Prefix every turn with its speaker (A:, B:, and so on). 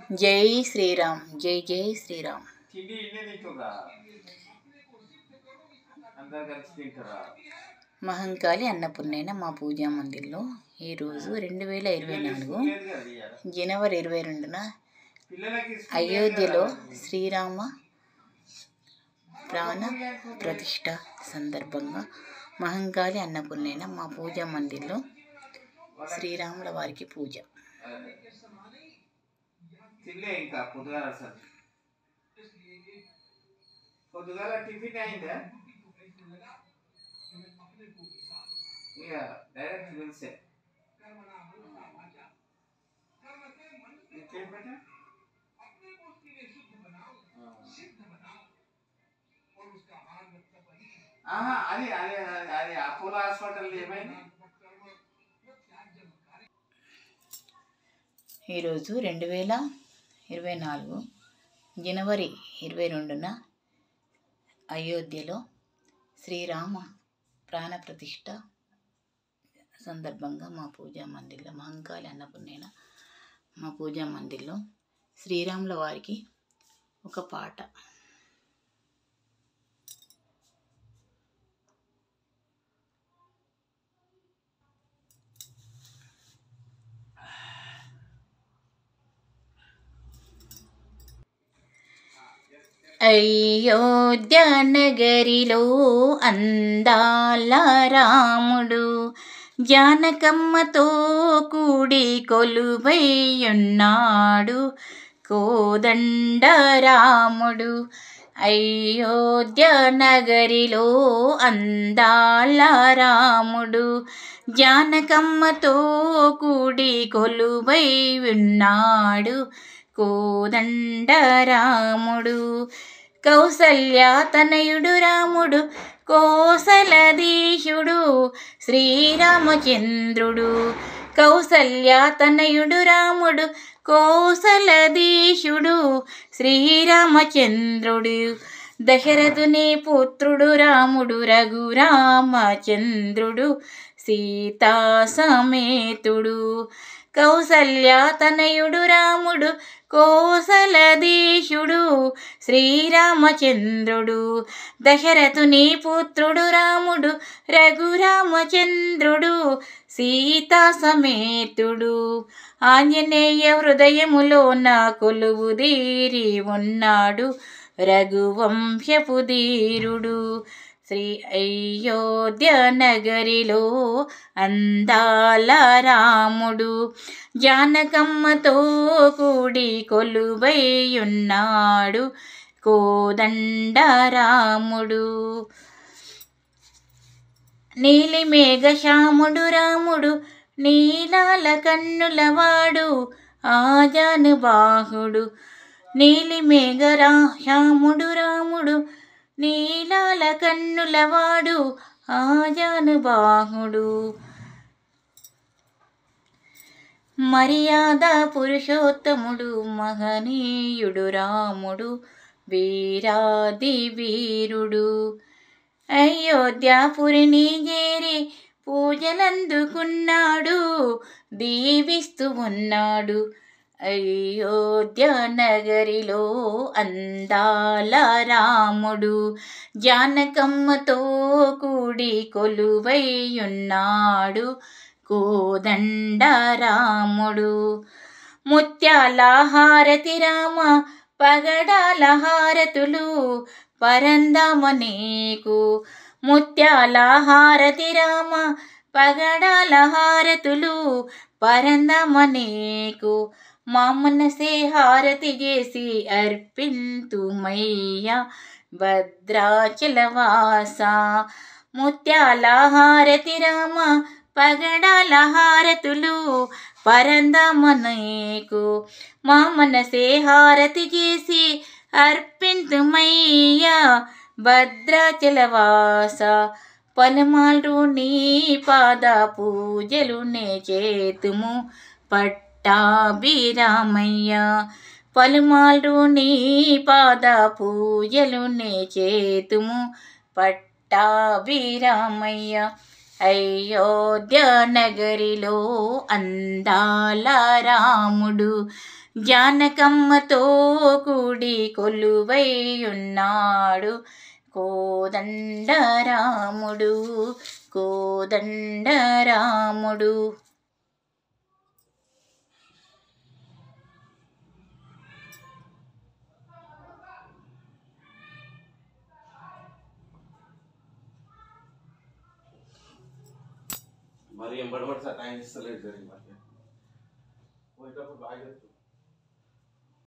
A: జై శ్రీరామ్. జై జై శ్రీరామ్. మహంకాళి అన్నపూర్ణైన మా పూజా మందిర్లో ఈరోజు 2024 జనవరి 22న అయోధ్యలో శ్రీరామ ప్రాణ ప్రతిష్ఠ సందర్భంగా మహంకాళి అన్నపూర్ణైన మా పూజా మందిర్లో శ్రీరాముల వారికి పూజ.
B: ఇంకా పొద్దుగాల టిఫిన్ అయిందా? ఇక డైరెక్ట్ పిలిచే అది అది అది అపోలో హాస్పిటల్ ఏమైంది?
A: ఈరోజు 2024 జనవరి 22న అయోధ్యలో శ్రీరామ ప్రాణప్రతిష్ఠ సందర్భంగా మా పూజా మందిర్లో మహంకాళి అన్నపూర్ణైన మా పూజా మందిర్లో శ్రీరాముల వారికి ఒక పాట. అయోధ్య నగరిలో అందాల రాముడు జానకమ్మతో కూడి కొలువైయున్నాడు కోదండ రాముడు. అయోధ్య నగరిలో అందాల రాముడు జానకమ్మతో కూడి కొలువై ఉన్నాడు కోదండ రాముడు. కౌసల్య తనయుడు రాముడు కోసలదీశుడు శ్రీరామచంద్రుడు. కౌసల్య తనయుడు రాముడు కోసలదీశుడు శ్రీరామచంద్రుడు. దశరథుని పుత్రుడు రాముడు రఘురామచంద్రుడు సీతా సమేతుడు. కౌసల్య తనయుడు రాముడు కోసలదీశుడు శ్రీరామచంద్రుడు. దశరథుని పుత్రుడు రాముడు రఘురామచంద్రుడు సీతా సమేతుడు. ఆంజనేయ హృదయములోన కొలువుదీరి ఉన్నాడు రఘువంశపు ధీరుడు. శ్రీ అయోధ్య నగరిలో అందాల రాముడు జానకమ్మతో కూడి కొలువై ఉన్నాడు కోదండ రాముడు. నీలి మేఘశ్యాముడు రాముడు నీలాల కన్నులవాడు ఆజానుబాహుడు. నీలి మేఘశ్యాముడు రాముడు నీలాల కన్నులవాడు ఆజానుబాహుడు. మర్యాద పురుషోత్తముడు మహనీయుడు రాముడు వీరాది వీరుడు. అయోధ్యాపురిని చేరి పూజలందుకున్నాడు దీవిస్తూ ఉన్నాడు. అయోధ్య నగరిలో అందాల రాముడు జానకమ్మతో కూడి కొలువై ఉన్నాడు కోదండ రాముడు. ముత్యాల హారతి రామ పగడాల హారతులు పరందామ నీకు. ముత్యాల హారతి రామ పగడాల హారతులు పరందామ నీకు. మా మనసే హారతి చేసి అర్పింతుమయ్యా భద్రాచలవాస. ముత్యాల హారతి రామ పగడాల హారతులు పరందామ నీకు. మా మనసే హారతి చేసి అర్పింతుమయ్యా భద్రాచలవాస. పలుమార్లు నీ పాద పూజలు నే చేతుము పట్టాభిరామయ్య. పలుమార్లు నీ పాద పూజలు నే చేతుము పట్టాభిరామయ్య. అయోధ్య నగరిలో అందాల రాముడు జానకమ్మతో కూడి కొలువై ఉన్నాడు కోదండరాముడు కోదండరాముడు.
C: మరి ఎంబడబడి సతాయిస్తలేదు జరిగి మరి పోయేటప్పుడు బాగా చెప్తుంది.